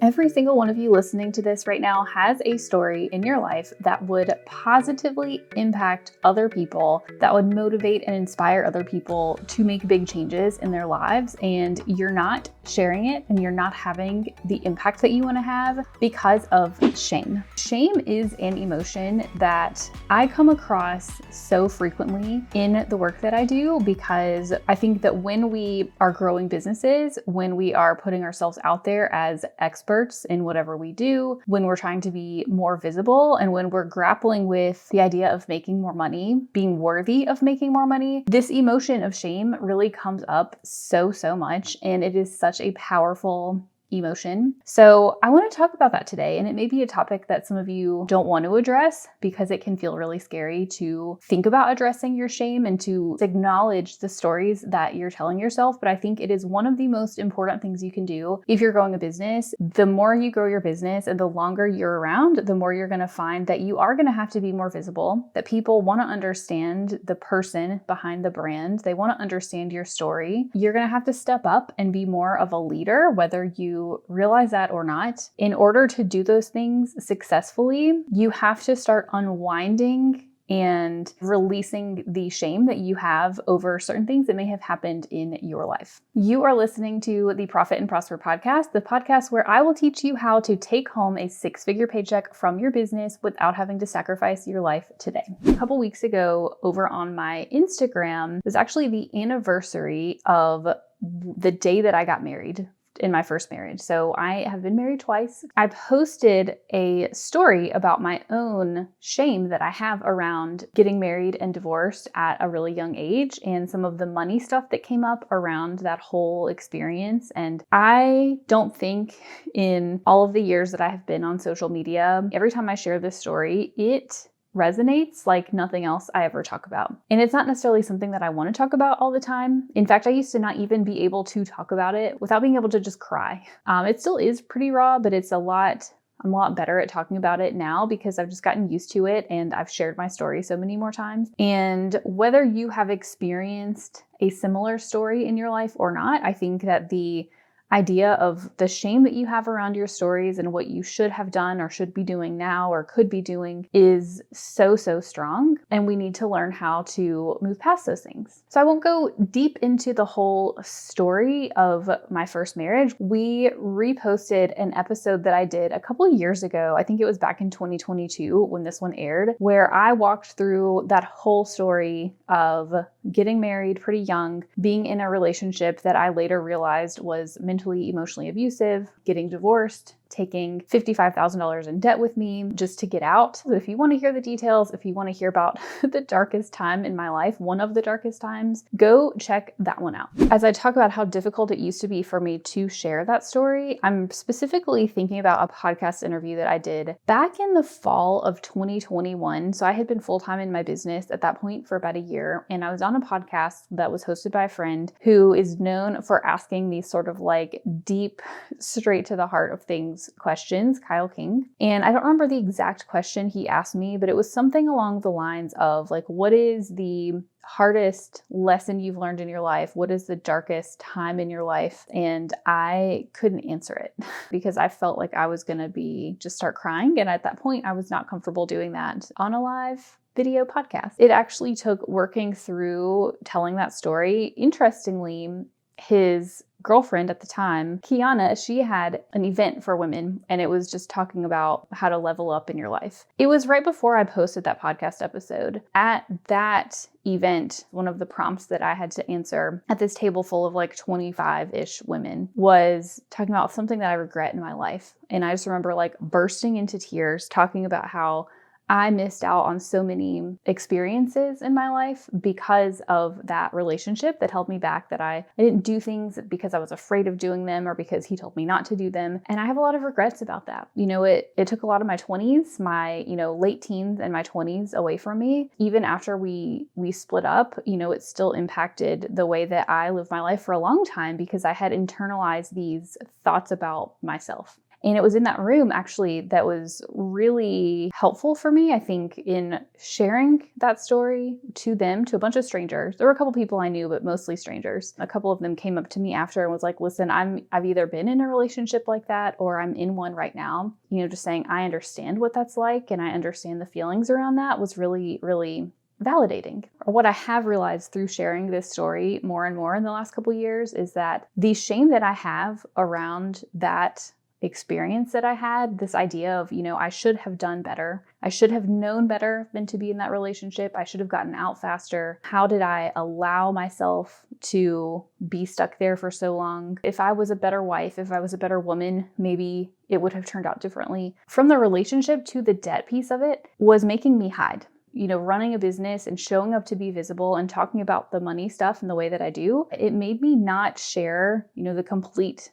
Every single one of you listening to this right now has a story in your life that would positively impact other people, that would motivate and inspire other people to make big changes in their lives. And you're not sharing it and you're not having the impact that you want to have because of shame. Shame is an emotion that I come across so frequently in the work that I do, because I think that when we are growing businesses, when we are putting ourselves out there as experts in whatever we do, when we're trying to be more visible, and when we're grappling with the idea of making more money, being worthy of making more money, this emotion of shame really comes up so much, and it is such a powerful emotion. So I want to talk about that today, and it may be a topic that some of you don't want to address because it can feel really scary to think about addressing your shame and to acknowledge the stories that you're telling yourself. But I think it is one of the most important things you can do if you're growing a business. The more you grow your business and the longer you're around, the more you're going to find that you are going to have to be more visible, that people want to understand the person behind the brand. They want to understand your story. You're going to have to step up and be more of a leader, whether you realize that or not. In order to do those things successfully, you have to start unwinding and releasing the shame that you have over certain things that may have happened in your life. You are listening to the Profit and Prosper podcast, the podcast where I will teach you how to take home a six-figure paycheck from your business without having to sacrifice your life today. A couple weeks ago, over on my Instagram, was actually the anniversary of the day that I got married in my first marriage. So I have been married twice. I posted a story about my own shame that I have around getting married and divorced at a really young age, and some of the money stuff that came up around that whole experience. And I don't think in all of the years that I have been on social media, every time I share this story, it resonates like nothing else I ever talk about. And it's not necessarily something that I want to talk about all the time. In fact, I used to not even be able to talk about it without being able to just cry. It still is pretty raw, but I'm a lot better at talking about it now because I've just gotten used to it and I've shared my story so many more times. And whether you have experienced a similar story in your life or not, I think that the idea of the shame that you have around your stories and what you should have done or should be doing now or could be doing is so strong. And we need to learn how to move past those things. So I won't go deep into the whole story of my first marriage. We reposted an episode that I did a couple of years ago. I think it was back in 2022 when this one aired, where I walked through that whole story of getting married pretty young, being in a relationship that I later realized was mentally, emotionally abusive, getting divorced, taking $55,000 in debt with me just to get out. So if you want to hear the details, if you want to hear about the darkest time in my life, one of the darkest times, go check that one out. As I talk about how difficult it used to be for me to share that story, I'm specifically thinking about a podcast interview that I did back in the fall of 2021. So I had been full-time in my business at that point for about a year, and I was on a podcast that was hosted by a friend who is known for asking these sort of like deep, straight to the heart of things questions, Kyle King. And I don't remember the exact question he asked me, but it was something along the lines of like, what is the hardest lesson you've learned in your life? What is the darkest time in your life? And I couldn't answer it because I felt like I was going to just start crying. And at that point, I was not comfortable doing that on a live video podcast. It actually took working through telling that story. Interestingly, his girlfriend at the time, Kiana, she had an event for women, and it was just talking about how to level up in your life. It was right before I posted that podcast episode. At that event, one of the prompts that I had to answer at this table full of like 25-ish women was talking about something that I regret in my life. And I just remember like bursting into tears, talking about how I missed out on so many experiences in my life because of that relationship that held me back, that I didn't do things because I was afraid of doing them or because he told me not to do them. And I have a lot of regrets about that. It took a lot of my 20s, my, late teens and my 20s away from me. Even after we split up, it still impacted the way that I lived my life for a long time because I had internalized these thoughts about myself. And it was in that room actually that was really helpful for me, I think, in sharing that story to them, to a bunch of strangers. There were a couple people I knew, but mostly strangers. A couple of them came up to me after and was like, listen, I've either been in a relationship like that or I'm in one right now. Just saying I understand what that's like and I understand the feelings around that was really, really validating. Or what I have realized through sharing this story more and more in the last couple of years is that the shame that I have around that experience that I had, this idea of, I should have done better. I should have known better than to be in that relationship. I should have gotten out faster. How did I allow myself to be stuck there for so long? If I was a better wife, if I was a better woman, maybe it would have turned out differently. From the relationship to the debt piece of it was making me hide. Running a business and showing up to be visible and talking about the money stuff in the way that I do, it made me not share, the complete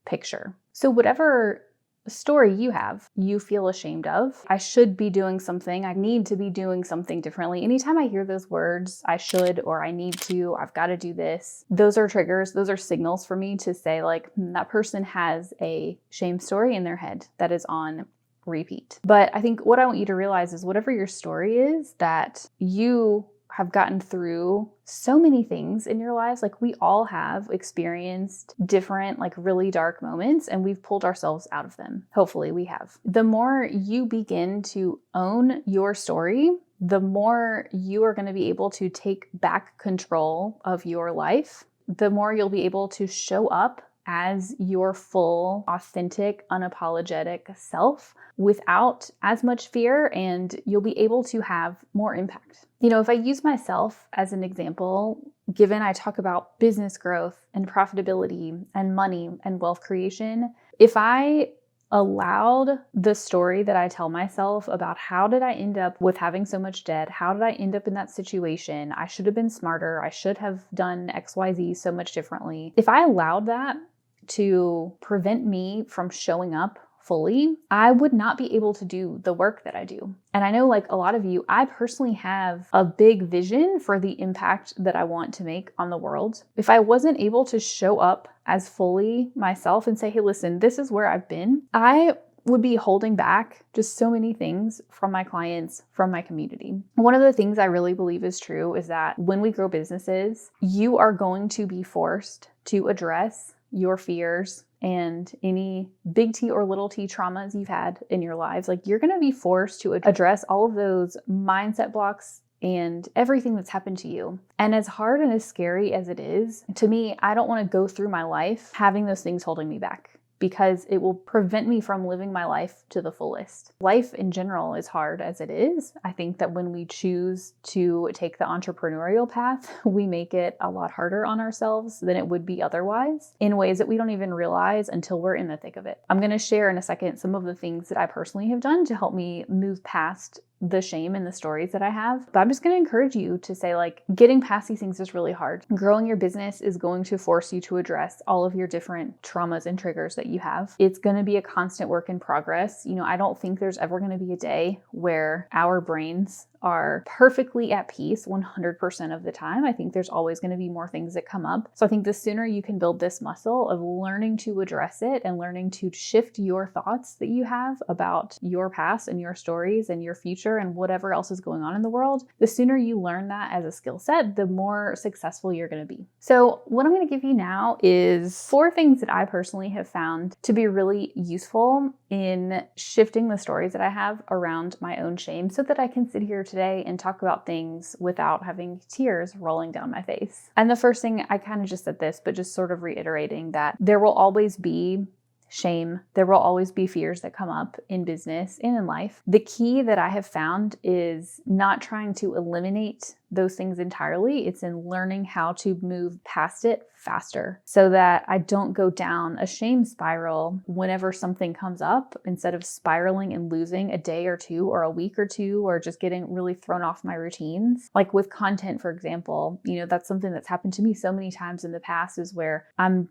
picture. So whatever story you have, you feel ashamed of, I should be doing something, I need to be doing something differently. Anytime I hear those words, I should, or I need to, I've got to do this, those are triggers, those are signals for me to say like, that person has a shame story in their head that is on repeat. But I think what I want you to realize is whatever your story is, that you have gotten through so many things in your lives. Like we all have experienced different, like really dark moments and we've pulled ourselves out of them. Hopefully we have. The more you begin to own your story, the more you are going to be able to take back control of your life, the more you'll be able to show up as your full, authentic, unapologetic self without as much fear, and you'll be able to have more impact. If I use myself as an example, given I talk about business growth and profitability and money and wealth creation, if I allowed the story that I tell myself about how did I end up with having so much debt? How did I end up in that situation? I should have been smarter. I should have done XYZ so much differently. If I allowed that to prevent me from showing up fully, I would not be able to do the work that I do. And I know like a lot of you, I personally have a big vision for the impact that I want to make on the world. If I wasn't able to show up as fully myself and say, hey, listen, this is where I've been, I would be holding back just so many things from my clients, from my community. One of the things I really believe is true is that when we grow businesses, you are going to be forced to address your fears and any big T or little t traumas you've had in your lives. Like you're going to be forced to address all of those mindset blocks and everything that's happened to you. And as hard and as scary as it is, to me, I don't want to go through my life having those things holding me back, because it will prevent me from living my life to the fullest. Life in general is hard as it is. I think that when we choose to take the entrepreneurial path, we make it a lot harder on ourselves than it would be otherwise in ways that we don't even realize until we're in the thick of it. I'm going to share in a second some of the things that I personally have done to help me move past the shame and the stories that I have. But I'm just going to encourage you to say like, getting past these things is really hard. Growing your business is going to force you to address all of your different traumas and triggers that you have. It's going to be a constant work in progress. I don't think there's ever going to be a day where our brains are perfectly at peace 100% of the time. I think there's always going to be more things that come up. So I think the sooner you can build this muscle of learning to address it and learning to shift your thoughts that you have about your past and your stories and your future and whatever else is going on in the world, the sooner you learn that as a skill set, the more successful you're going to be. So what I'm going to give you now is 4 things that I personally have found to be really useful in shifting the stories that I have around my own shame so that I can sit here today and talk about things without having tears rolling down my face. And the first thing, I kind of just said this, but just sort of reiterating that there will always be shame. There will always be fears that come up in business and in life. The key that I have found is not trying to eliminate those things entirely. It's in learning how to move past it faster so that I don't go down a shame spiral whenever something comes up, instead of spiraling and losing a day or two or a week or two, or just getting really thrown off my routines. Like with content, for example, that's something that's happened to me so many times in the past, is where I'm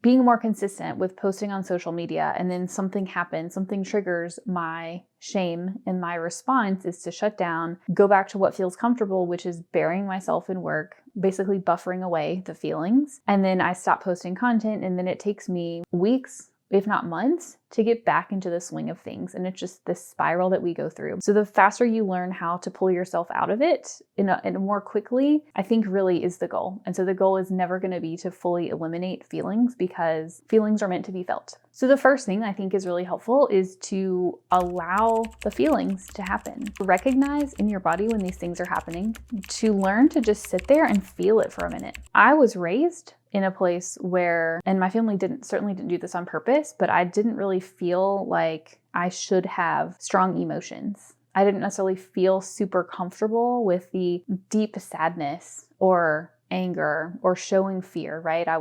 being more consistent with posting on social media, and then something happens, something triggers my shame, and my response is to shut down, go back to what feels comfortable, which is burying myself in work, basically buffering away the feelings. And then I stop posting content, and then it takes me weeks if not months, to get back into the swing of things. And it's just this spiral that we go through. So the faster you learn how to pull yourself out of it in a more quickly, I think really is the goal. And so the goal is never going to be to fully eliminate feelings, because feelings are meant to be felt. So the first thing I think is really helpful is to allow the feelings to happen. Recognize in your body when these things are happening, to learn to just sit there and feel it for a minute. I was raised in a place where, and my family certainly didn't do this on purpose, but I didn't really feel like I should have strong emotions. I didn't necessarily feel super comfortable with the deep sadness or anger or showing fear, right? I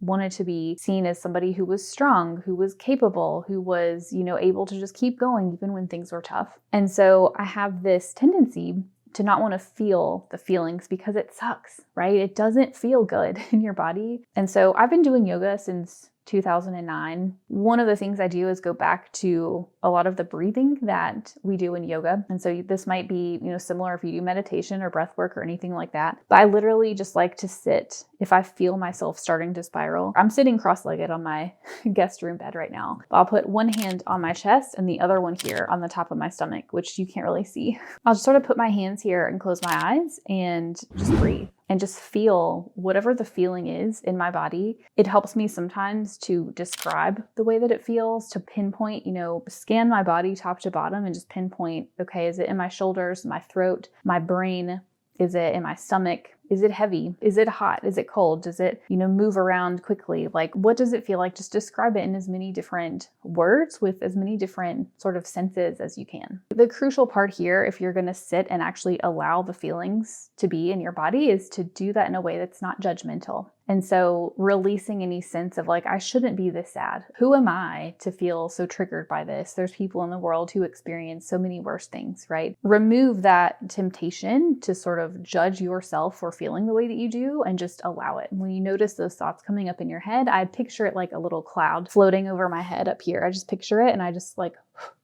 wanted to be seen as somebody who was strong, who was capable, who was, able to just keep going even when things were tough. And so I have this tendency to not want to feel the feelings because it sucks, right? It doesn't feel good in your body. And so I've been doing yoga since 2009. One of the things I do is go back to a lot of the breathing that we do in yoga. And so this might be, similar if you do meditation or breath work or anything like that. But I literally just like to sit. If I feel myself starting to spiral, I'm sitting cross-legged on my guest room bed right now. I'll put one hand on my chest and the other one here on the top of my stomach, which you can't really see. I'll just sort of put my hands here and close my eyes and just breathe. And just feel whatever the feeling is in my body. It helps me sometimes to describe the way that it feels, to pinpoint, scan my body top to bottom and just pinpoint, okay, is it in my shoulders, my throat, my brain? Is it in my stomach? Is it heavy? Is it hot? Is it cold? Does it, move around quickly? Like, what does it feel like? Just describe it in as many different words with as many different sort of senses as you can. The crucial part here, if you're going to sit and actually allow the feelings to be in your body, is to do that in a way that's not judgmental. And so releasing any sense of like, I shouldn't be this sad. Who am I to feel so triggered by this? There's people in the world who experience so many worse things, right? Remove that temptation to sort of judge yourself for feeling the way that you do and just allow it. When you notice those thoughts coming up in your head, I picture it like a little cloud floating over my head up here. I just picture it and I just like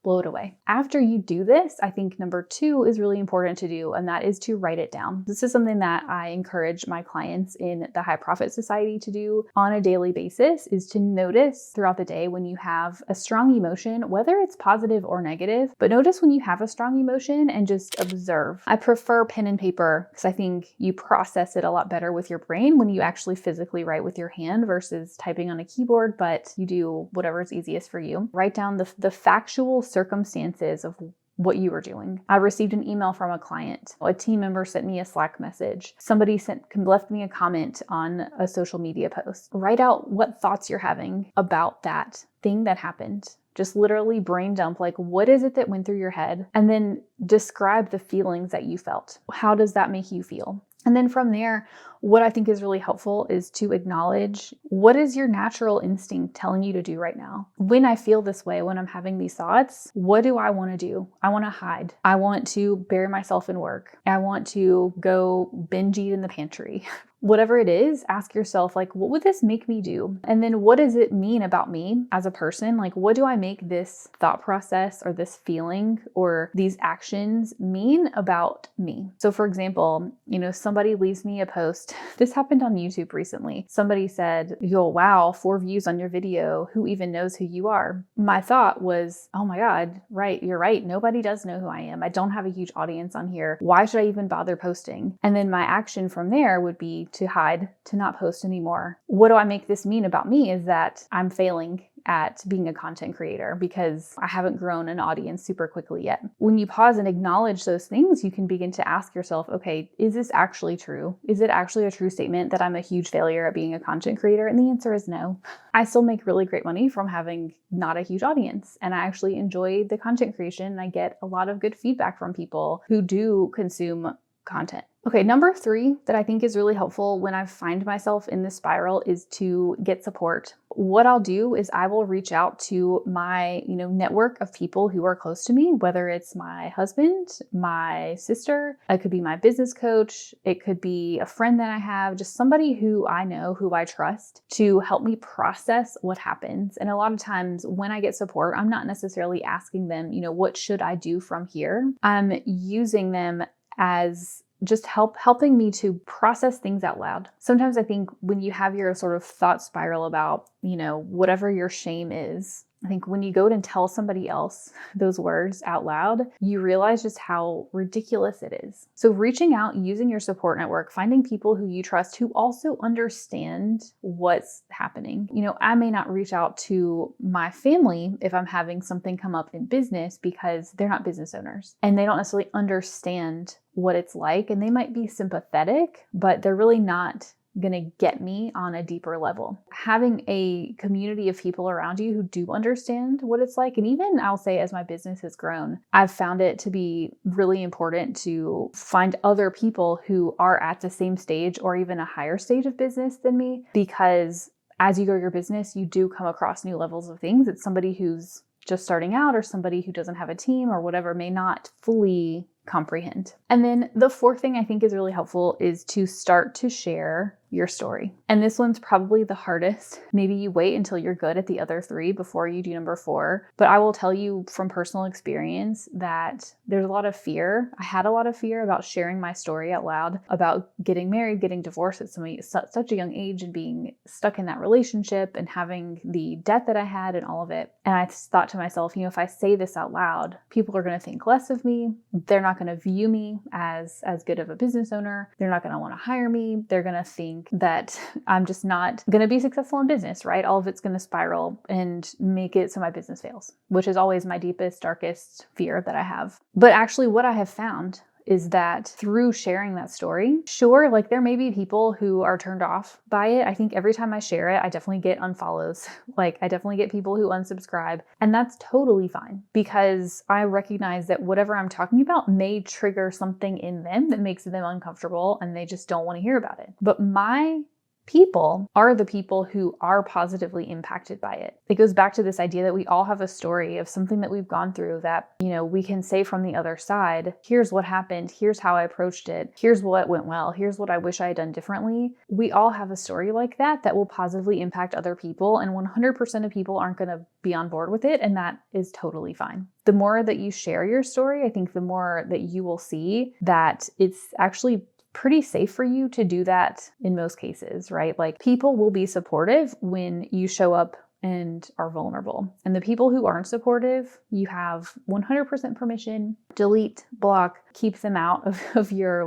blow it away. After you do this, I think number 2 is really important to do, and that is to write it down. This is something that I encourage my clients in the High Profit Society to do on a daily basis, is to notice throughout the day when you have a strong emotion, whether it's positive or negative, but notice when you have a strong emotion and just observe. I prefer pen and paper because I think you process it a lot better with your brain when you actually physically write with your hand versus typing on a keyboard, but you do whatever is easiest for you. Write down the factual circumstances of what you were doing. I received an email from a client. A team member sent me a Slack message. Somebody left me a comment on a social media post. Write out what thoughts you're having about that thing that happened. Just literally brain dump, like, what is it that went through your head? And then describe the feelings that you felt. How does that make you feel? And then from there, what I think is really helpful is to acknowledge, what is your natural instinct telling you to do right now? When I feel this way, when I'm having these thoughts, what do I want to do? I want to hide. I want to bury myself in work. I want to go binge eat in the pantry. Whatever it is, ask yourself, like, what would this make me do? And then what does it mean about me as a person? Like, what do I make this thought process or this feeling or these actions mean about me? So for example, somebody leaves me a post. This happened on YouTube recently. Somebody said, "Yo, wow, 4 views on your video. Who even knows who you are?" My thought was, oh my God, right, you're right. Nobody does know who I am. I don't have a huge audience on here. Why should I even bother posting? And then my action from there would be to hide, to not post anymore. What do I make this mean about me is that I'm failing at being a content creator because I haven't grown an audience super quickly yet. When you pause and acknowledge those things, you can begin to ask yourself, okay, is this actually true? Is it actually a true statement that I'm a huge failure at being a content creator? And the answer is no. I still make really great money from having not a huge audience. And I actually enjoy the content creation. And I get a lot of good feedback from people who do consume content. Okay, number 3 that I think is really helpful when I find myself in this spiral is to get support. What I'll do is I will reach out to my, network of people who are close to me, whether it's my husband, my sister, it could be my business coach, it could be a friend that I have, just somebody who I know, who I trust, to help me process what happens. And a lot of times when I get support, I'm not necessarily asking them, what should I do from here? I'm using them as just helping me to process things out loud. Sometimes I think when you have your sort of thought spiral about, whatever your shame is, I think when you go and tell somebody else those words out loud, you realize just how ridiculous it is. So reaching out, using your support network, finding people who you trust who also understand what's happening. I may not reach out to my family if I'm having something come up in business because they're not business owners and they don't necessarily understand what it's like, and they might be sympathetic, but they're really not going to get me on a deeper level. Having a community of people around you who do understand what it's like, and even I'll say as my business has grown, I've found it to be really important to find other people who are at the same stage or even a higher stage of business than me, because as you grow your business, you do come across new levels of things. It's somebody who's just starting out or somebody who doesn't have a team or whatever may not fully comprehend. And then the fourth thing I think is really helpful is to start to share your story. And this one's probably the hardest. Maybe you wait until you're good at the other three before you do number four. But I will tell you from personal experience that there's a lot of fear. I had a lot of fear about sharing my story out loud, about getting married, getting divorced at such a young age and being stuck in that relationship and having the debt that I had and all of it. And I thought to myself, if I say this out loud, people are going to think less of me. They're not going to view me as good of a business owner. They're not going to want to hire me. They're going to think that I'm just not going to be successful in business, right? All of it's going to spiral and make it so my business fails, which is always my deepest, darkest fear that I have. But actually what I have found is that through sharing that story, sure, like there may be people who are turned off by it. I think every time I share it, I definitely get unfollows. Like I definitely get people who unsubscribe, and that's totally fine because I recognize that whatever I'm talking about may trigger something in them that makes them uncomfortable and they just don't want to hear about it. But my people are the people who are positively impacted by it. It goes back to this idea that we all have a story of something that we've gone through that, we can say from the other side, here's what happened, here's how I approached it, here's what went well, here's what I wish I had done differently. We all have a story like that will positively impact other people, and 100% of people aren't going to be on board with it, and that is totally fine. The more that you share your story, I think the more that you will see that it's actually pretty safe for you to do that in most cases, right? Like people will be supportive when you show up and are vulnerable. And the people who aren't supportive, you have 100% permission, delete, block, keep them out of your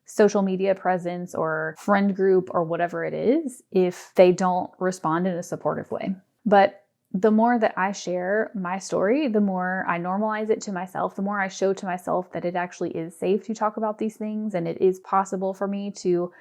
social media presence or friend group or whatever it is if they don't respond in a supportive way. But the more that I share my story, the more I normalize it to myself, the more I show to myself that it actually is safe to talk about these things and it is possible for me to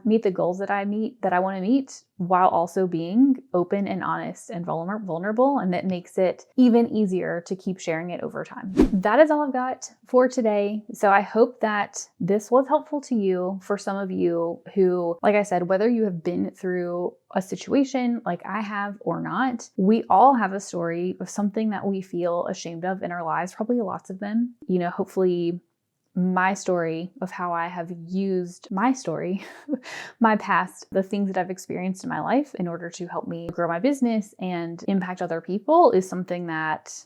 meet the goals that I want to meet while also being open and honest and vulnerable. And that makes it even easier to keep sharing it over time. That is all I've got for today. So I hope that this was helpful to you. For some of you who, like I said, whether you have been through a situation like I have or not, we all have a story of something that we feel ashamed of in our lives, probably lots of them. Hopefully my story of how I have used my story, my past, the things that I've experienced in my life in order to help me grow my business and impact other people is something that,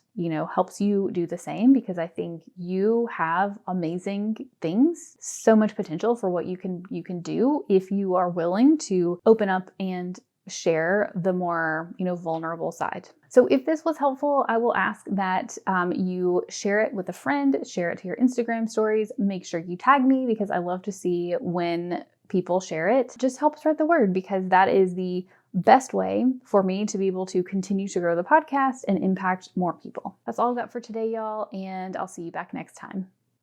helps you do the same, because I think you have amazing things, so much potential for what you can do if you are willing to open up and share the more, vulnerable side. So if this was helpful, I will ask that you share it with a friend, share it to your Instagram stories. Make sure you tag me because I love to see when people share it. Just help spread the word, because that is the best way for me to be able to continue to grow the podcast and impact more people. That's all I've got for today, y'all, and I'll see you back next time.